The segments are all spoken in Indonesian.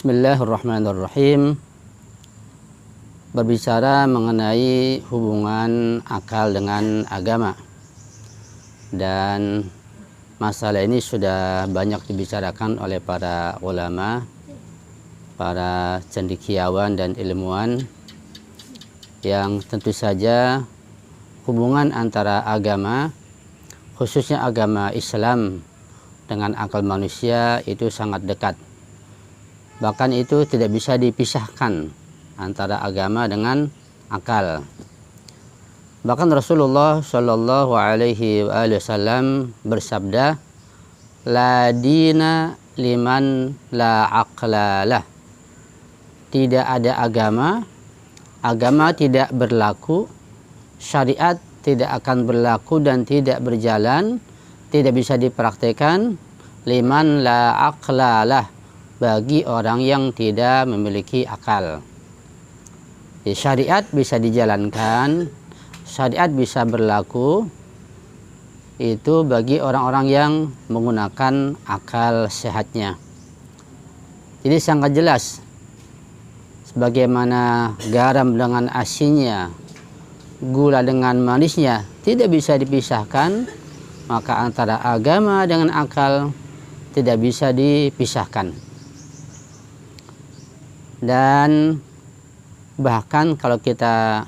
Bismillahirrahmanirrahim. Berbicara mengenai hubungan akal dengan agama, dan masalah ini sudah banyak dibicarakan oleh para ulama, para cendekiawan dan ilmuwan, yang tentu saja hubungan antara agama, khususnya agama Islam, dengan akal manusia itu sangat dekat. Bahkan itu tidak bisa dipisahkan antara agama dengan akal. Bahkan Rasulullah Shallallahu Alaihi Wasallam bersabda, "La dina liman la aqlalah." Tidak ada agama, agama tidak berlaku, syariat tidak akan berlaku dan tidak berjalan, tidak bisa dipraktekkan, liman la aqlalah, bagi orang yang tidak memiliki akal. Jadi syariat bisa dijalankan, syariat bisa berlaku, itu bagi orang-orang yang menggunakan akal sehatnya. Jadi sangat jelas, sebagaimana garam dengan asinnya, gula dengan manisnya tidak bisa dipisahkan, maka antara agama dengan akal tidak bisa dipisahkan. Dan bahkan kalau kita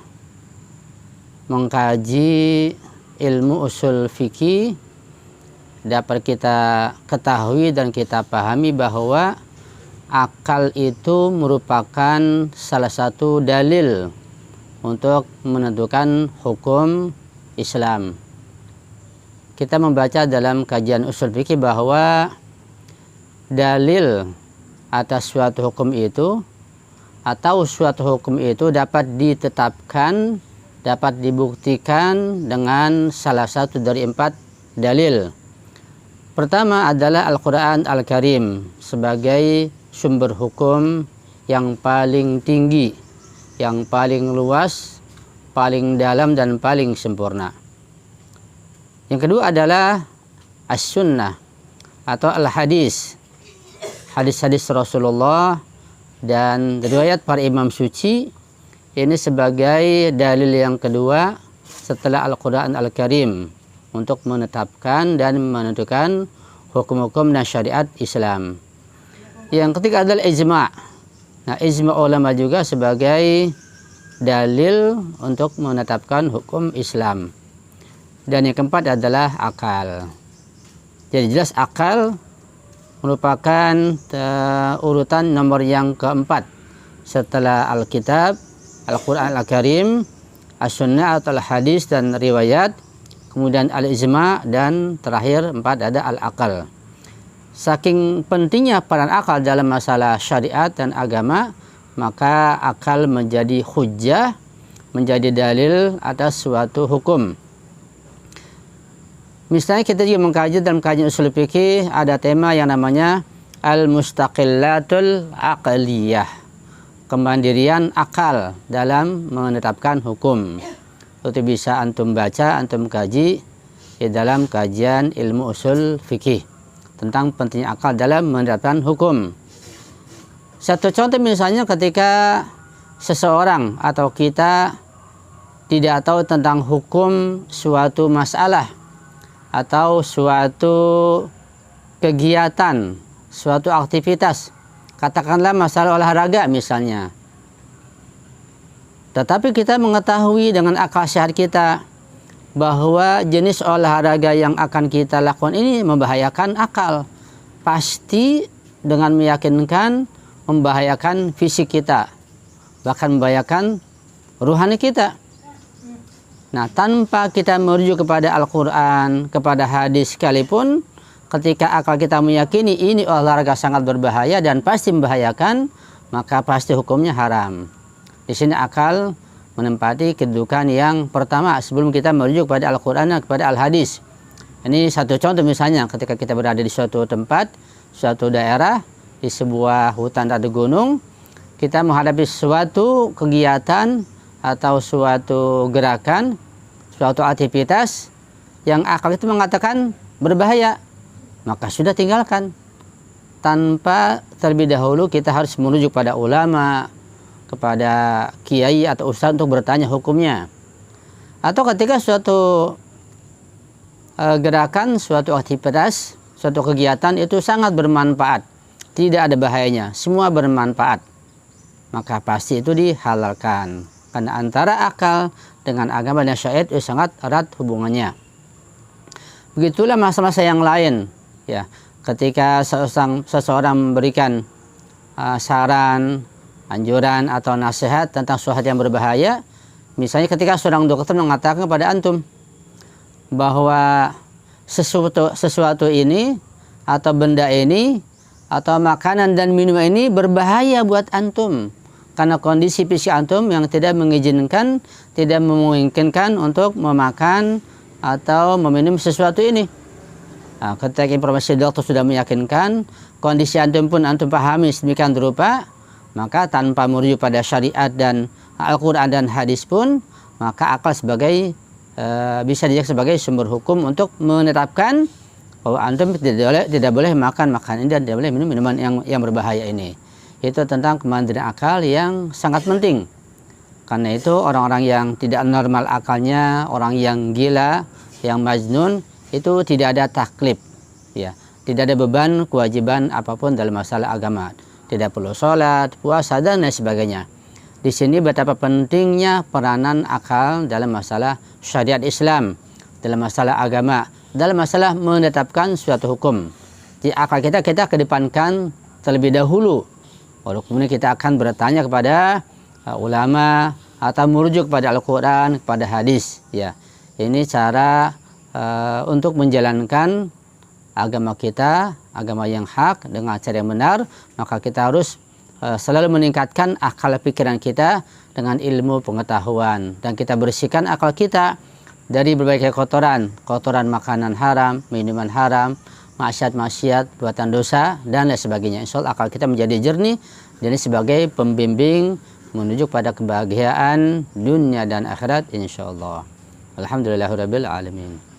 mengkaji ilmu usul fikih, dapat kita ketahui dan kita pahami bahwa akal itu merupakan salah satu dalil untuk menentukan hukum Islam. Kita membaca dalam kajian usul fikih bahwa dalil atas suatu hukum itu atau suatu hukum itu dapat ditetapkan, dapat dibuktikan dengan salah satu dari 4 dalil. Pertama adalah Al-Quran Al-Karim sebagai sumber hukum yang paling tinggi, yang paling luas, paling dalam dan paling sempurna. Yang kedua adalah As-Sunnah atau Al-Hadis, hadis-hadis Rasulullah dan riwayat para imam suci. Ini sebagai dalil yang kedua setelah Al-Quran Al-Karim untuk menetapkan dan menentukan hukum-hukum dan syariat Islam. Yang ketiga adalah ijma'. Nah, ijma' ulama juga sebagai dalil untuk menetapkan hukum Islam. Dan yang keempat adalah akal. Jadi jelas akal merupakan urutan nomor yang keempat setelah Alkitab, Al-Quran Al-Karim, As-Sunnah atau Al-Hadis dan riwayat, kemudian Al-Ijma' dan terakhir 4 ada Al-Aqal. Saking pentingnya peran akal dalam masalah syariat dan agama, maka akal menjadi hujjah, menjadi dalil atas suatu hukum. Misalnya kita juga mengkaji dalam kajian usul fikih, ada tema yang namanya al-mustaqillatul aqliyah, kemandirian akal dalam menetapkan hukum. Itu bisa antum baca, antum kaji di dalam kajian ilmu usul fikih tentang pentingnya akal dalam menetapkan hukum. Satu contoh misalnya ketika seseorang atau kita tidak tahu tentang hukum suatu masalah atau suatu kegiatan, suatu aktivitas, katakanlah masalah olahraga misalnya. Tetapi kita mengetahui dengan akal sehat kita bahwa jenis olahraga yang akan kita lakukan ini membahayakan akal. Pasti dengan meyakinkan membahayakan fisik kita, bahkan membahayakan ruhani kita. Nah, tanpa kita merujuk kepada Al-Quran, kepada hadis sekalipun, ketika akal kita meyakini ini olahraga sangat berbahaya dan pasti membahayakan, maka pasti hukumnya haram. Di sini akal menempati kedudukan yang pertama sebelum kita merujuk kepada Al-Quran dan kepada Al-Hadis. Ini satu contoh misalnya ketika kita berada di suatu tempat, suatu daerah, di sebuah hutan atau gunung, kita menghadapi suatu kegiatan atau suatu gerakan, suatu aktivitas yang akal itu mengatakan berbahaya, maka sudah tinggalkan. tanpa terlebih dahulu kita harus merujuk pada ulama, kepada kiai atau ustadz untuk bertanya hukumnya. Atau ketika suatu gerakan, suatu aktivitas, suatu kegiatan itu sangat bermanfaat, tidak ada bahayanya, semua bermanfaat, maka pasti itu dihalalkan. Karena antara akal dengan agama dan syariat itu sangat erat hubungannya. Begitulah masa-masa yang lain, ya. Ketika seseorang memberikan saran, anjuran atau nasihat tentang sesuatu yang berbahaya, misalnya ketika seorang dokter mengatakan kepada antum bahwa sesuatu ini atau benda ini atau makanan dan minuman ini berbahaya buat antum karena kondisi fisik antum yang tidak mengizinkan, tidak memungkinkan untuk memakan atau meminum sesuatu ini. Nah, ketika informasi dokter sudah meyakinkan, kondisi antum pun antum pahami sedemikian rupa, maka tanpa merujuk pada syariat dan Al-Quran dan hadis pun, maka akal bisa dijadikan sebagai sumber hukum untuk menetapkan bahwa antum tidak boleh makan makanan ini dan tidak boleh minum minuman yang berbahaya ini. Itu tentang kemandirian akal yang sangat penting. Karena itu orang-orang yang tidak normal akalnya, orang yang gila, yang majnun, itu tidak ada taklif, ya, tidak ada beban kewajiban apapun dalam masalah agama, tidak perlu sholat, puasa dan lain sebagainya. Di sini betapa pentingnya peranan akal dalam masalah syariat Islam, dalam masalah agama, dalam masalah menetapkan suatu hukum. Di akal kita kedepankan terlebih dahulu, baru kemudian kita akan bertanya kepada ulama atau merujuk kepada Al-Quran, kepada hadis, ya. Ini cara untuk menjalankan agama kita, agama yang hak dengan cara yang benar, maka kita harus selalu meningkatkan akal pikiran kita dengan ilmu pengetahuan, dan kita bersihkan akal kita dari berbagai kotoran makanan haram, minuman haram, maksiat, buatan dosa dan lain sebagainya. Insya Allah akal kita menjadi jernih, jadi sebagai pembimbing menuju pada kebahagiaan dunia dan akhirat insya Allah. Alhamdulillahirabbil alamin.